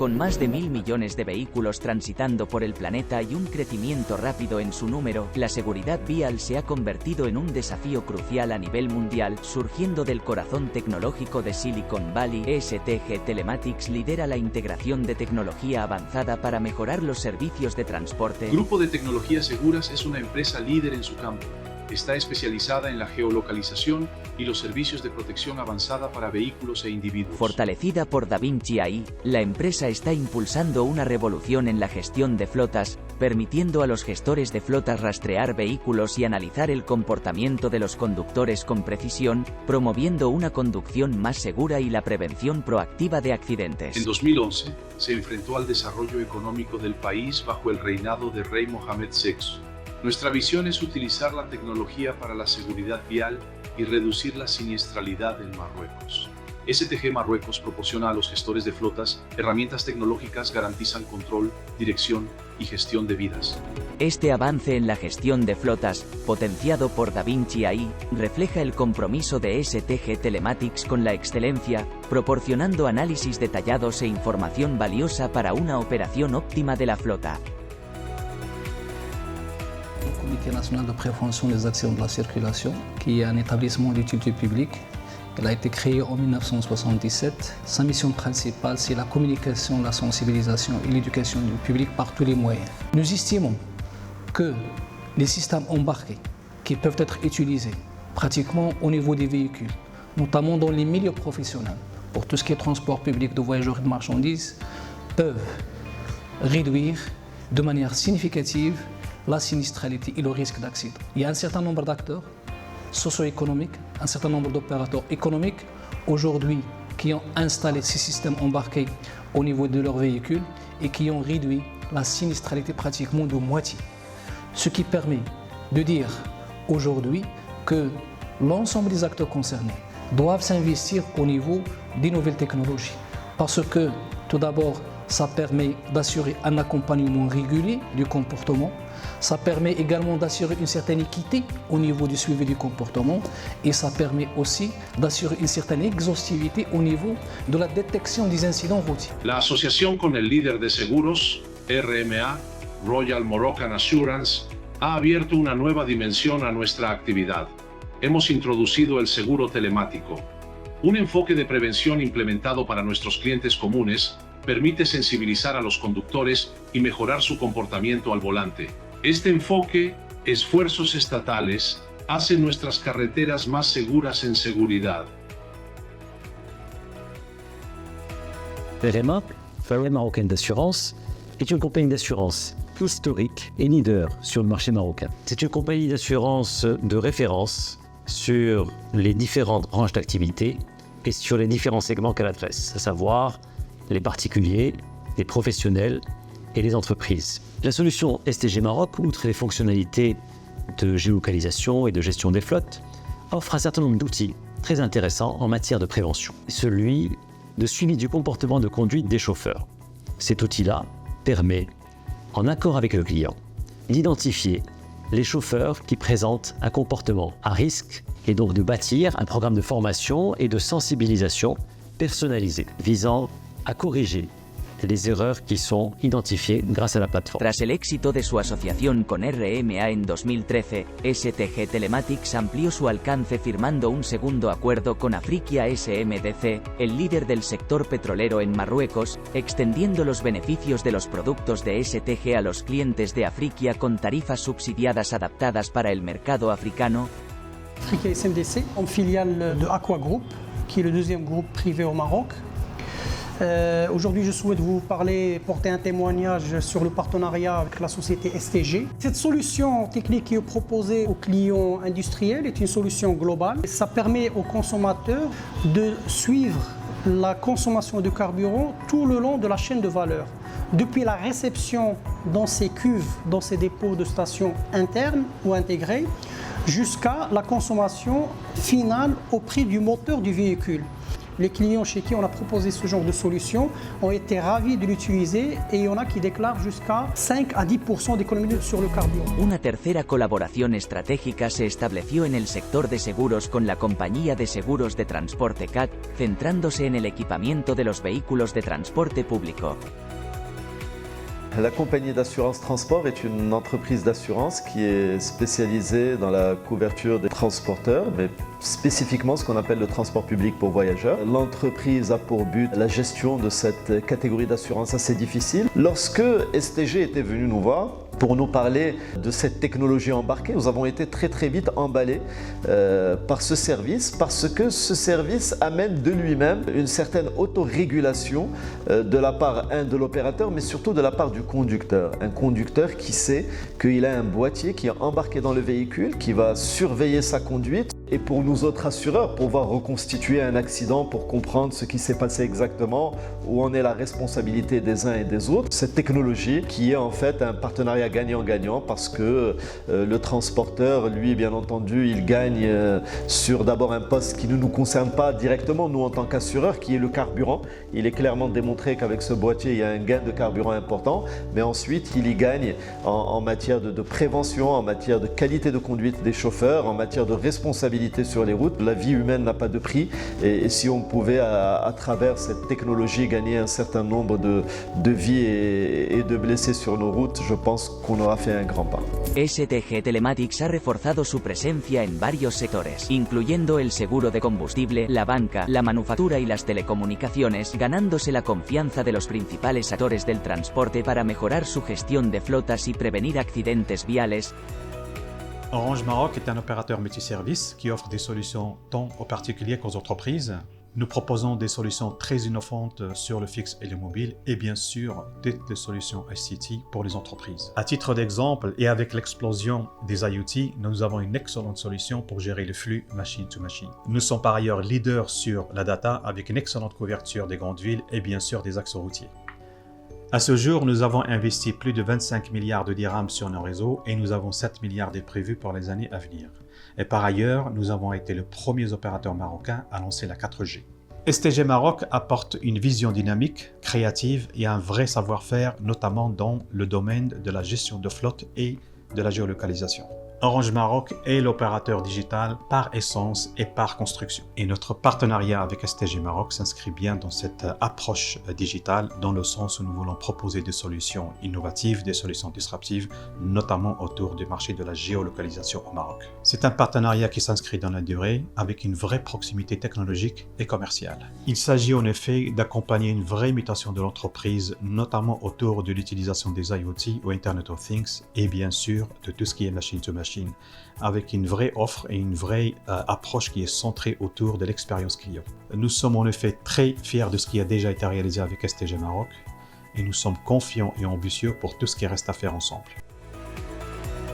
Con más de 1.000 millones de vehículos transitando por el planeta y un crecimiento rápido en su número, la seguridad vial se ha convertido en un desafío crucial a nivel mundial, surgiendo del corazón tecnológico de Silicon Valley. STG Telematics lidera la integración de tecnología avanzada para mejorar los servicios de transporte. Grupo de Tecnologías Seguras es una empresa líder en su campo. Está especializada en la geolocalización y los servicios de protección avanzada para vehículos e individuos. Fortalecida por DaVinci AI, la empresa está impulsando una revolución en la gestión de flotas, permitiendo a los gestores de flotas rastrear vehículos y analizar el comportamiento de los conductores con precisión, promoviendo una conducción más segura y la prevención proactiva de accidentes. En 2011, se enfrentó al desarrollo económico del país bajo el reinado de Rey Mohammed VI. Nuestra visión es utilizar la tecnología para la seguridad vial y reducir la siniestralidad en Marruecos. STG Marruecos proporciona a los gestores de flotas herramientas tecnológicas que garantizan control, dirección y gestión de vidas. Este avance en la gestión de flotas, potenciado por DaVinci AI, refleja el compromiso de STG Telematics con la excelencia, proporcionando análisis detallados e información valiosa para una operación óptima de la flota. Le Comité national de prévention des accidents de la circulation, qui est un établissement d'utilité publique. Elle a été créée en 1977. Sa mission principale, c'est la communication, la sensibilisation et l'éducation du public par tous les moyens. Nous estimons que les systèmes embarqués qui peuvent être utilisés pratiquement au niveau des véhicules, notamment dans les milieux professionnels, pour tout ce qui est transport public de voyageurs et de marchandises, peuvent réduire de manière significative la sinistralité et le risque d'accident. Il y a un certain nombre d'acteurs socio-économiques, un certain nombre d'opérateurs économiques aujourd'hui qui ont installé ces systèmes embarqués au niveau de leurs véhicules et qui ont réduit la sinistralité pratiquement de moitié. Ce qui permet de dire aujourd'hui que l'ensemble des acteurs concernés doivent s'investir au niveau des nouvelles technologies. Parce que tout d'abord, ça permet d'assurer un accompagnement régulier du comportement. Ça permet également d'assurer une certaine équité au niveau du suivi du comportement et ça permet aussi d'assurer une certaine exhaustivité au niveau de la détection des incidents routiers. La asociación con el líder de seguros, RMA, Royal Moroccan Assurance, ha abierto una nueva dimensión a nuestra actividad. Hemos introducido el seguro telemático, un enfoque de prevención implementado para nuestros clientes comunes. Permite sensibilizar a los conductores y mejorar su comportamiento al volante. Este enfoque, esfuerzos estatales, hacen nuestras carreteras más seguras en seguridad. RMA, Royal Marocaine d'Assurance, est une compagnie d'assurance historique et leader sur le marché marocain. C'est une compagnie d'assurance de référence sur les différentes branches d'activité et sur les différents segments qu'elle adresse, à savoir les particuliers, les professionnels et les entreprises. La solution STG Maroc, outre les fonctionnalités de géolocalisation et de gestion des flottes, offre un certain nombre d'outils très intéressants en matière de prévention. Celui de suivi du comportement de conduite des chauffeurs. Cet outil-là permet, en accord avec le client, d'identifier les chauffeurs qui présentent un comportement à risque et donc de bâtir un programme de formation et de sensibilisation personnalisé visant a corriger les erreurs qui sont identifiées grâce a la plateforme. Tras el éxito de su asociación con RMA en 2013, STG Telematics amplió su alcance firmando un segundo acuerdo con Afriquia SMDC, el líder del sector petrolero en Marruecos, extendiendo los beneficios de los productos de STG a los clientes de Afriquia con tarifas subsidiadas adaptadas para el mercado africano. Afriquia SMDC, en filiale de Aqua Group, qui est le deuxième groupe privé au Maroc. Aujourd'hui, je souhaite vous porter un témoignage sur le partenariat avec la société STG. Cette solution technique qui est proposée aux clients industriels est une solution globale. Ça permet aux consommateurs de suivre la consommation de carburant tout le long de la chaîne de valeur. Depuis la réception dans ces cuves, dans ces dépôts de stations internes ou intégrés, jusqu'à la consommation finale au prix du moteur du véhicule. Les clients chez qui on a proposé ce genre de solution ont été ravis de l'utiliser et il y en a qui déclarent jusqu'à 5 à 10% d'économie sur le carburant. Una tercera colaboración estratégica se estableció en el sector de seguros con la compañía de seguros de transporte CAT, centrándose en el equipamiento de los vehículos de transporte público. La compagnie d'assurance transport est une entreprise d'assurance qui est spécialisée dans la couverture des transporteurs, mais spécifiquement ce qu'on appelle le transport public pour voyageurs. L'entreprise a pour but la gestion de cette catégorie d'assurance assez difficile. Lorsque STG était venu nous voir pour nous parler de cette technologie embarquée, nous avons été très vite emballés par ce service parce que ce service amène de lui-même une certaine autorégulation de la part de l'opérateur mais surtout de la part du conducteur. Un conducteur qui sait qu'il a un boîtier qui est embarqué dans le véhicule, qui va surveiller sa conduite et pour nous autres assureurs, pouvoir reconstituer un accident pour comprendre ce qui s'est passé exactement, où en est la responsabilité des uns et des autres. Cette technologie qui est en fait un partenariat gagnant-gagnant parce que le transporteur, lui, bien entendu, il gagne sur d'abord un poste qui ne nous concerne pas directement, nous en tant qu'assureurs, qui est le carburant. Il est clairement démontré qu'avec ce boîtier, il y a un gain de carburant important, mais ensuite, il y gagne en matière de prévention, en matière de qualité de conduite des chauffeurs, en matière de responsabilité sur les routes. La vie humaine n'a pas de prix et si on pouvait à travers cette technologie gagner un certain nombre de vies et de blessés sur nos routes, je pense qu'on aura fait un grand pas. STG Telematics ha reforzado su presencia en varios sectores, incluyendo el seguro de combustible, la banca, la manufactura y las telecomunicaciones, ganándose la confianza de los principales actores del transporte para mejorar su gestión de flotas y prevenir accidentes viales. Orange Maroc est un opérateur multiservice qui offre des solutions tant aux particuliers qu'aux entreprises. Nous proposons des solutions très innovantes sur le fixe et le mobile et bien sûr des solutions ICT pour les entreprises. À titre d'exemple et avec l'explosion des IoT, nous avons une excellente solution pour gérer le flux machine to machine. Nous sommes par ailleurs leaders sur la data avec une excellente couverture des grandes villes et bien sûr des axes routiers. À ce jour, nous avons investi plus de 25 milliards de dirhams sur nos réseaux et nous avons 7 milliards de prévus pour les années à venir. Et par ailleurs, nous avons été les premiers opérateurs marocains à lancer la 4G. STG Maroc apporte une vision dynamique, créative et un vrai savoir-faire, notamment dans le domaine de la gestion de flotte et de la géolocalisation. Orange Maroc est l'opérateur digital par essence et par construction. Et notre partenariat avec STG Maroc s'inscrit bien dans cette approche digitale, dans le sens où nous voulons proposer des solutions innovatives, des solutions disruptives, notamment autour du marché de la géolocalisation au Maroc. C'est un partenariat qui s'inscrit dans la durée, avec une vraie proximité technologique et commerciale. Il s'agit en effet d'accompagner une vraie mutation de l'entreprise, notamment autour de l'utilisation des IoT ou Internet of Things, et bien sûr de tout ce qui est machine to machine, avec une vraie offre et une vraie approche qui est centrée autour de l'expérience client. Nous sommes en effet très fiers de ce qui a déjà été réalisé avec STG Maroc et nous sommes confiants et ambitieux pour tout ce qui reste à faire ensemble.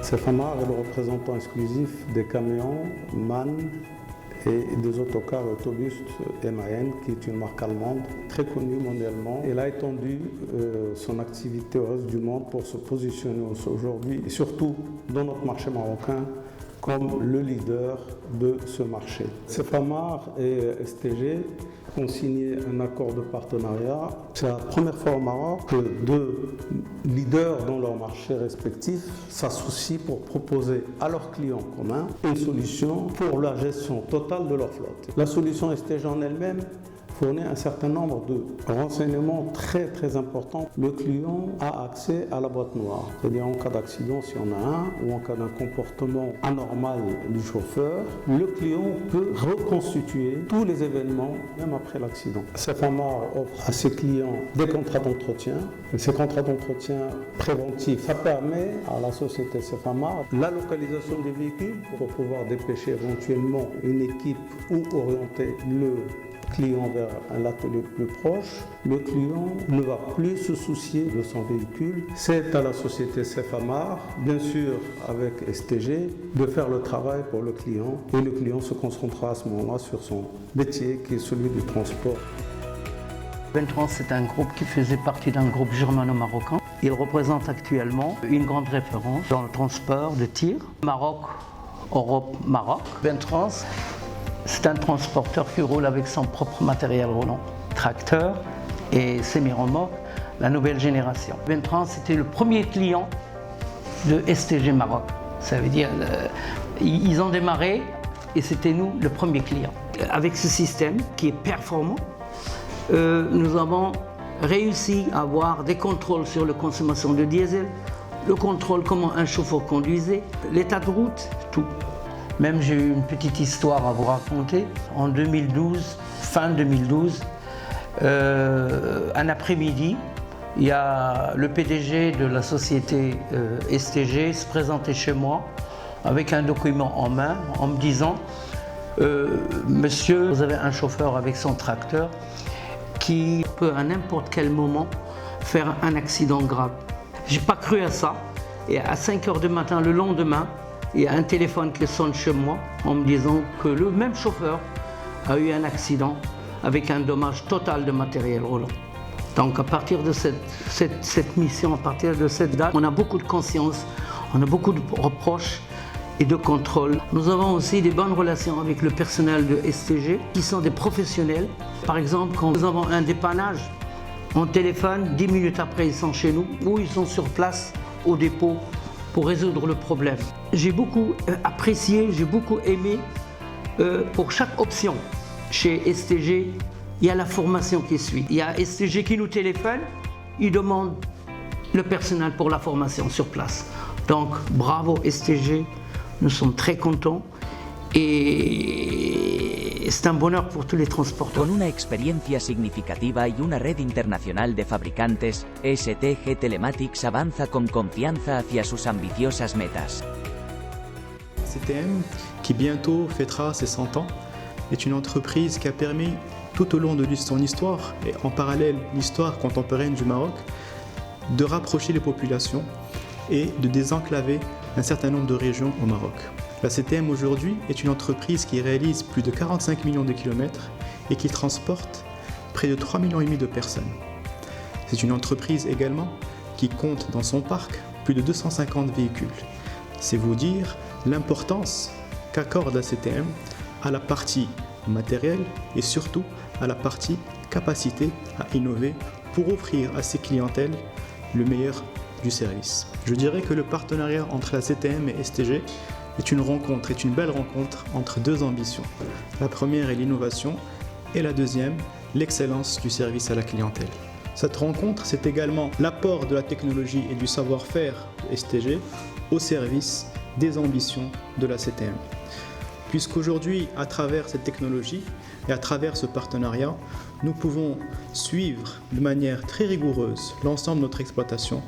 Cefamar est le représentant exclusif des camions MAN et des autocars Autobus MAN, qui est une marque allemande très connue mondialement. Elle a étendu son activité au reste du monde pour se positionner aujourd'hui, et surtout dans notre marché marocain, comme le leader de ce marché. Cefamar et STG ont signé un accord de partenariat. C'est la première fois au Maroc que deux leaders dans leur marché respectif s'associent pour proposer à leurs clients communs une solution pour la gestion totale de leur flotte. La solution STG en elle-même fournit un certain nombre de renseignements très importants. Le client a accès à la boîte noire, c'est-à-dire en cas d'accident s'il y en a un ou en cas d'un comportement anormal du chauffeur, le client peut reconstituer tous les événements même après l'accident. Cefamar offre à ses clients des contrats d'entretien. Et ces contrats d'entretien préventifs, ça permet à la société Cefamar la localisation des véhicules pour pouvoir dépêcher éventuellement une équipe ou orienter le client vers un atelier plus proche. Le client ne va plus se soucier de son véhicule. C'est à la société Cefamar, bien sûr avec STG, de faire le travail pour le client et le client se concentrera à ce moment-là sur son métier qui est celui du transport. Bentrans, c'est un groupe qui faisait partie d'un groupe germano-marocain. Il représente actuellement une grande référence dans le transport de tir. Maroc, Europe, Maroc. Bentrans c'est un transporteur qui roule avec son propre matériel roulant, tracteur et semi-remorque, la nouvelle génération. Bentrans, c'était le premier client de STG Maroc. Ça veut dire, ils ont démarré et c'était nous le premier client. Avec ce système qui est performant, nous avons réussi à avoir des contrôles sur la consommation de diesel, le contrôle comment un chauffeur conduisait, l'état de route, tout. Même j'ai eu une petite histoire à vous raconter. En 2012, fin 2012, un après-midi, il y a le PDG de la société STG se présentait chez moi avec un document en main en me disant monsieur, vous avez un chauffeur avec son tracteur qui peut à n'importe quel moment faire un accident grave. J'ai pas cru à ça et à 5 h du matin le lendemain, il y a un téléphone qui sonne chez moi en me disant que le même chauffeur a eu un accident avec un dommage total de matériel roulant. Donc à partir de cette mission, à partir de cette date, on a beaucoup de conscience, on a beaucoup de reproches et de contrôle. Nous avons aussi des bonnes relations avec le personnel de STG qui sont des professionnels. Par exemple, quand nous avons un dépannage, on téléphone, 10 minutes après ils sont chez nous ou ils sont sur place au dépôt pour résoudre le problème. J'ai beaucoup apprécié, j'ai beaucoup aimé pour chaque option chez STG. Il y a la formation qui suit. Il y a STG qui nous téléphone, il demande le personnel pour la formation sur place. Donc bravo STG, nous sommes très contents et c'est un bonheur pour tous les transporteurs. Con una experiencia significativa y una red internacional de fabricantes, STG Telematics avanza con confianza hacia sus ambiciosas metas. STM, qui bientôt fêtera ses 100 ans, est une entreprise qui a permis tout au long de son histoire, et en parallèle l'histoire contemporaine du Maroc, de rapprocher les populations et de désenclaver un certain nombre de régions au Maroc. La CTM aujourd'hui est une entreprise qui réalise plus de 45 millions de kilomètres et qui transporte près de 3,5 millions de personnes. C'est une entreprise également qui compte dans son parc plus de 250 véhicules. C'est vous dire l'importance qu'accorde la CTM à la partie matérielle et surtout à la partie capacité à innover pour offrir à ses clientèles le meilleur du service. Je dirais que le partenariat entre la CTM et STG est une belle rencontre entre deux ambitions. La première est l'innovation et la deuxième, l'excellence du service à la clientèle. Cette rencontre, c'est également l'apport de la technologie et du savoir-faire de STG au service des ambitions de la CTM. Puisqu'aujourd'hui, à travers cette technologie et à travers ce partenariat, nous pouvons suivre de manière très rigoureuse l'ensemble de notre exploitation,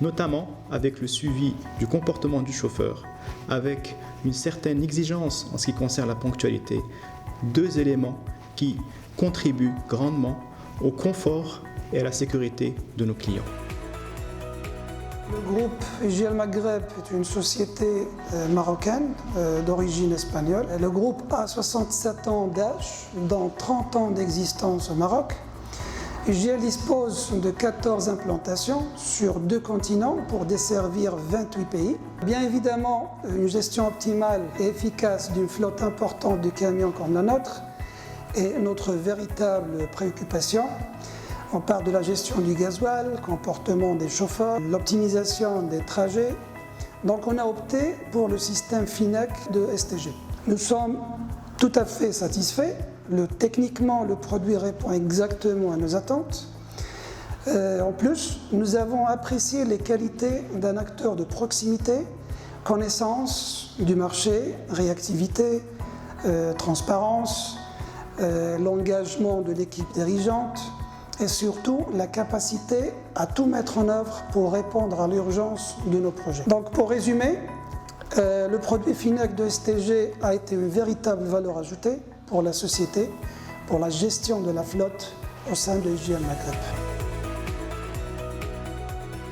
notamment avec le suivi du comportement du chauffeur, avec une certaine exigence en ce qui concerne la ponctualité, deux éléments qui contribuent grandement au confort et à la sécurité de nos clients. Le groupe IGL Maghreb est une société marocaine d'origine espagnole. Le groupe a 67 ans d'âge, dont 30 ans d'existence au Maroc. IGL dispose de 14 implantations sur 2 continents pour desservir 28 pays. Bien évidemment, une gestion optimale et efficace d'une flotte importante de camions comme la nôtre est notre véritable préoccupation. On parle de la gestion du gasoil, le comportement des chauffeurs, l'optimisation des trajets. Donc on a opté pour le système FINEC de STG. Nous sommes tout à fait satisfaits. Techniquement, le produit répond exactement à nos attentes. En plus, nous avons apprécié les qualités d'un acteur de proximité, connaissance du marché, réactivité, transparence, l'engagement de l'équipe dirigeante, et surtout la capacité à tout mettre en œuvre pour répondre à l'urgence de nos projets. Donc pour résumer, le produit FINEC de STG a été une véritable valeur ajoutée pour la société, pour la gestion de la flotte au sein de IGL Maghreb.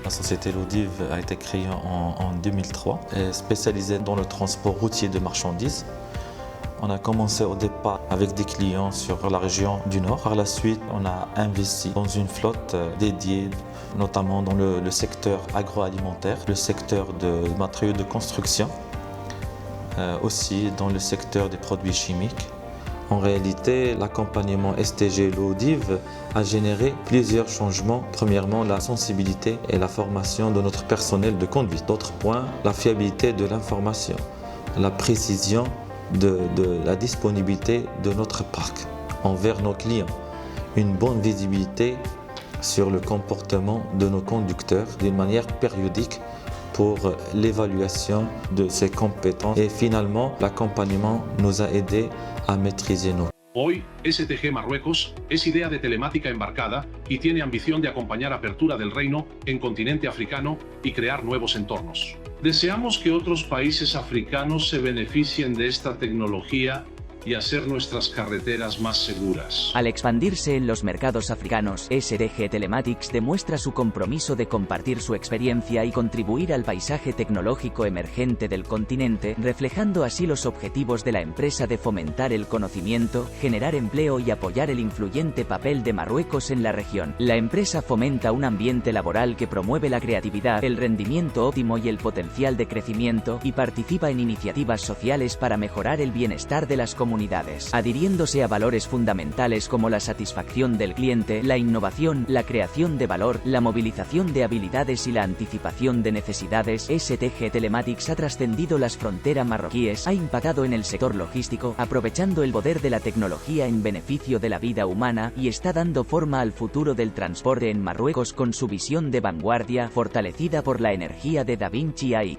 La société Lodiv a été créée en 2003, spécialisée dans le transport routier de marchandises. On a commencé au départ avec des clients sur la région du Nord. Par la suite, on a investi dans une flotte dédiée, notamment dans le secteur agroalimentaire, le secteur de matériaux de construction, aussi dans le secteur des produits chimiques En réalité, l'accompagnement STG Lodiv a généré plusieurs changements. Premièrement, la sensibilité et la formation de notre personnel de conduite. D'autres points, la fiabilité de l'information, la précision de la disponibilité de notre parc envers nos clients, une bonne visibilité sur le comportement de nos conducteurs d'une manière périodique pour l'évaluation de ses compétences et finalement l'accompagnement nous a aidé a maîtriser nos. Hoy, STG Marruecos es idea de telemática embarcada y tiene ambición de acompañar apertura del reino en continente africano y crear nuevos entornos. Deseamos que otros países africanos se beneficien de esta tecnología y hacer nuestras carreteras más seguras. Al expandirse en los mercados africanos, STG Telematics demuestra su compromiso de compartir su experiencia y contribuir al paisaje tecnológico emergente del continente, reflejando así los objetivos de la empresa de fomentar el conocimiento, generar empleo y apoyar el influyente papel de Marruecos en la región. La empresa fomenta un ambiente laboral que promueve la creatividad, el rendimiento óptimo y el potencial de crecimiento, y participa en iniciativas sociales para mejorar el bienestar de las comunidades, adhiriéndose a valores fundamentales como la satisfacción del cliente, la innovación, la creación de valor, la movilización de habilidades y la anticipación de necesidades. STG Telematics ha trascendido las fronteras marroquíes, ha impactado en el sector logístico, aprovechando el poder de la tecnología en beneficio de la vida humana, y está dando forma al futuro del transporte en Marruecos con su visión de vanguardia, fortalecida por la energía de Da Vinci AI.